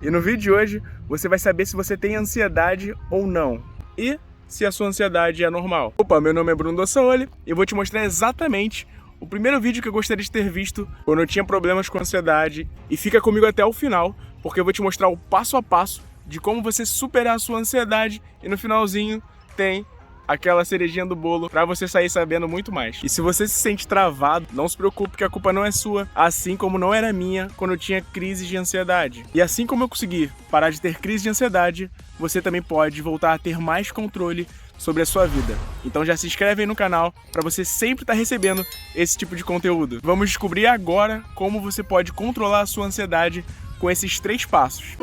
E no vídeo de hoje, você vai saber se você tem ansiedade ou não. E se a sua ansiedade é normal. Opa, meu nome é Bruno Dossoli e eu vou te mostrar exatamente o primeiro vídeo que eu gostaria de ter visto quando eu tinha problemas com ansiedade. E fica comigo até o final, porque eu vou te mostrar o passo a passo de como você superar a sua ansiedade. E no finalzinho tem aquela cerejinha do bolo pra você sair sabendo muito mais. E se você se sente travado, não se preocupe que a culpa não é sua, assim como não era minha quando eu tinha crise de ansiedade. E assim como eu consegui parar de ter crise de ansiedade, você também pode voltar a ter mais controle sobre a sua vida. Então já se inscreve aí no canal para você sempre estar recebendo esse tipo de conteúdo. Vamos descobrir agora como você pode controlar a sua ansiedade com esses 3 passos.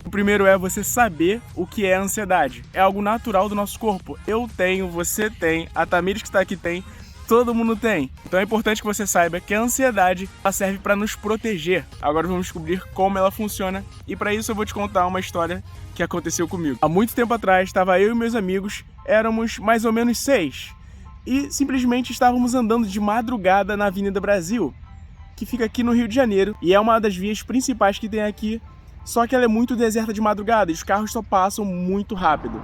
O primeiro é você saber o que é ansiedade. É algo natural do nosso corpo. Eu tenho, você tem, a Tamires que está aqui tem, todo mundo tem. Então é importante que você saiba que a ansiedade ela serve para nos proteger. Agora vamos descobrir como ela funciona e para isso eu vou te contar uma história que aconteceu comigo. Há muito tempo atrás, estava eu e meus amigos, éramos mais ou menos 6 e simplesmente estávamos andando de madrugada na Avenida Brasil, que fica aqui no Rio de Janeiro e é uma das vias principais que tem aqui. Só que ela é muito deserta de madrugada e os carros só passam muito rápido.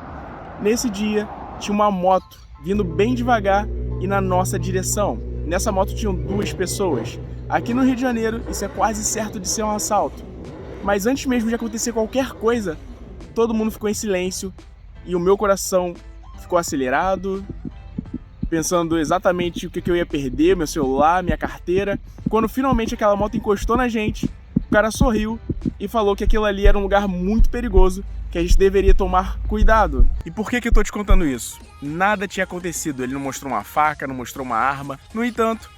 Nesse dia, tinha uma moto vindo bem devagar e na nossa direção. Nessa moto tinham 2 pessoas. Aqui no Rio de Janeiro, isso é quase certo de ser um assalto. Mas antes mesmo de acontecer qualquer coisa, todo mundo ficou em silêncio e o meu coração ficou acelerado, pensando exatamente o que eu ia perder, meu celular, minha carteira. Quando finalmente aquela moto encostou na gente, o cara sorriu e falou que aquilo ali era um lugar muito perigoso, que a gente deveria tomar cuidado. E por que eu tô te contando isso? Nada tinha acontecido, ele não mostrou uma faca, não mostrou uma arma. No entanto,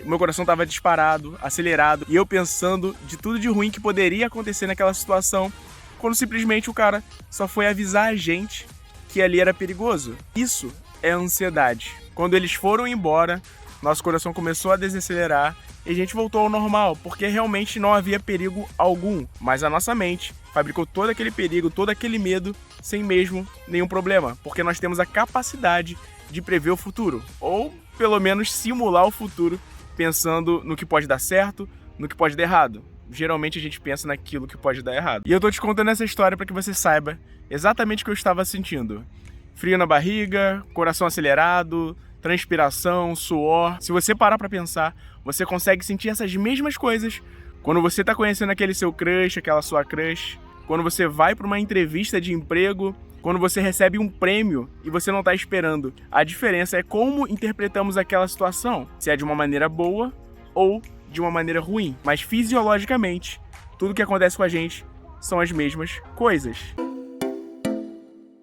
meu coração estava disparado, acelerado, e eu pensando de tudo de ruim que poderia acontecer naquela situação, quando simplesmente o cara só foi avisar a gente que ali era perigoso. Isso é ansiedade. Quando eles foram embora, nosso coração começou a desacelerar, e a gente voltou ao normal, porque realmente não havia perigo algum. Mas a nossa mente fabricou todo aquele perigo, todo aquele medo, sem mesmo nenhum problema. Porque nós temos a capacidade de prever o futuro. Ou, pelo menos, simular o futuro, pensando no que pode dar certo, no que pode dar errado. Geralmente a gente pensa naquilo que pode dar errado. E eu tô te contando essa história para que você saiba exatamente o que eu estava sentindo. Frio na barriga, coração acelerado, transpiração, suor. Se você parar pra pensar, você consegue sentir essas mesmas coisas quando você tá conhecendo aquele seu crush, aquela sua crush, quando você vai pra uma entrevista de emprego, quando você recebe um prêmio e você não tá esperando. A diferença é como interpretamos aquela situação, se é de uma maneira boa ou de uma maneira ruim. Mas fisiologicamente, tudo que acontece com a gente são as mesmas coisas.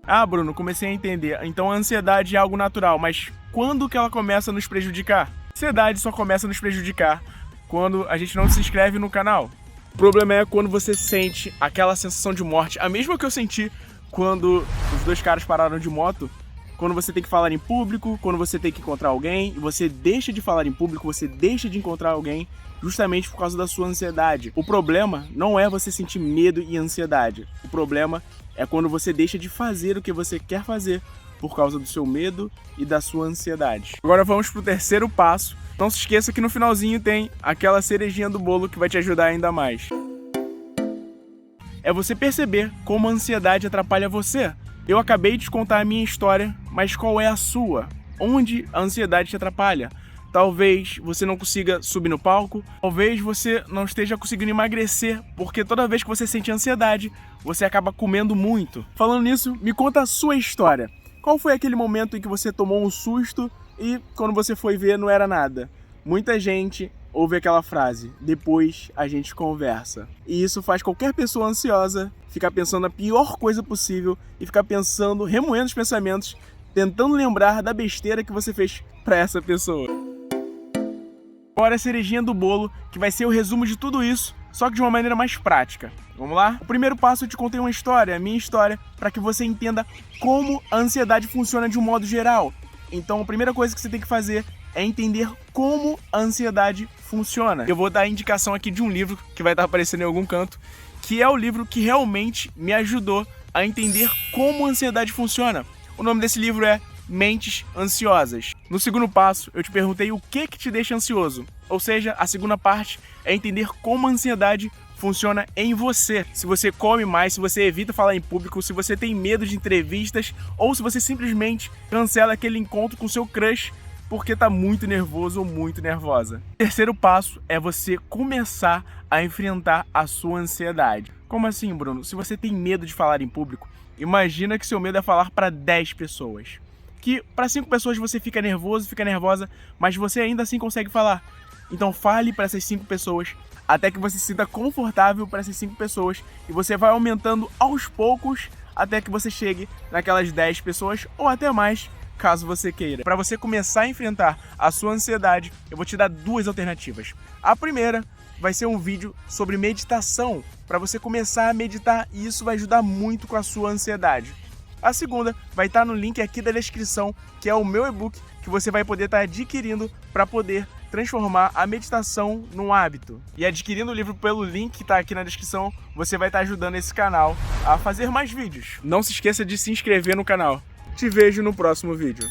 Ah, Bruno, comecei a entender. Então a ansiedade é algo natural, mas quando que ela começa a nos prejudicar? A ansiedade só começa a nos prejudicar quando a gente não se inscreve no canal. O problema é quando você sente aquela sensação de morte, a mesma que eu senti quando os 2 caras pararam de moto, quando você tem que falar em público, quando você tem que encontrar alguém, e você deixa de falar em público, você deixa de encontrar alguém, justamente por causa da sua ansiedade. O problema não é você sentir medo e ansiedade. O problema é quando você deixa de fazer o que você quer fazer por causa do seu medo e da sua ansiedade. Agora vamos pro terceiro passo. Não se esqueça que no finalzinho tem aquela cerejinha do bolo que vai te ajudar ainda mais. É você perceber como a ansiedade atrapalha você. Eu acabei de te contar a minha história, mas qual é a sua? Onde a ansiedade te atrapalha? Talvez você não consiga subir no palco, talvez você não esteja conseguindo emagrecer, porque toda vez que você sente ansiedade, você acaba comendo muito. Falando nisso, me conta a sua história. Qual foi aquele momento em que você tomou um susto e quando você foi ver não era nada? Muita gente ouve aquela frase, depois a gente conversa. E isso faz qualquer pessoa ansiosa ficar pensando a pior coisa possível e ficar pensando, remoendo os pensamentos, tentando lembrar da besteira que você fez pra essa pessoa. Agora a cerejinha do bolo, que vai ser o resumo de tudo isso, só que de uma maneira mais prática. Vamos lá? O primeiro passo eu te contei uma história, a minha história, para que você entenda como a ansiedade funciona de um modo geral. Então a primeira coisa que você tem que fazer é entender como a ansiedade funciona. Eu vou dar a indicação aqui de um livro que vai estar aparecendo em algum canto, que é o livro que realmente me ajudou a entender como a ansiedade funciona. O nome desse livro é Mentes Ansiosas. No segundo passo, eu te perguntei o que te deixa ansioso. Ou seja, a segunda parte é entender como a ansiedade funciona em você. Se você come mais, se você evita falar em público, se você tem medo de entrevistas ou se você simplesmente cancela aquele encontro com seu crush porque tá muito nervoso ou muito nervosa. O terceiro passo é você começar a enfrentar a sua ansiedade. Como assim, Bruno? Se você tem medo de falar em público, imagina que seu medo é falar para 10 pessoas. Que para 5 pessoas você fica nervoso, fica nervosa, mas você ainda assim consegue falar. Então fale para essas 5 pessoas até que você se sinta confortável para essas 5 pessoas e você vai aumentando aos poucos até que você chegue naquelas 10 pessoas ou até mais, caso você queira. Para você começar a enfrentar a sua ansiedade, eu vou te dar 2 alternativas. A primeira vai ser um vídeo sobre meditação, para você começar a meditar e isso vai ajudar muito com a sua ansiedade. A segunda vai estar no link aqui da descrição, que é o meu e-book que você vai poder estar adquirindo para poder transformar a meditação num hábito. E adquirindo o livro pelo link que está aqui na descrição, você vai estar ajudando esse canal a fazer mais vídeos. Não se esqueça de se inscrever no canal. Te vejo no próximo vídeo.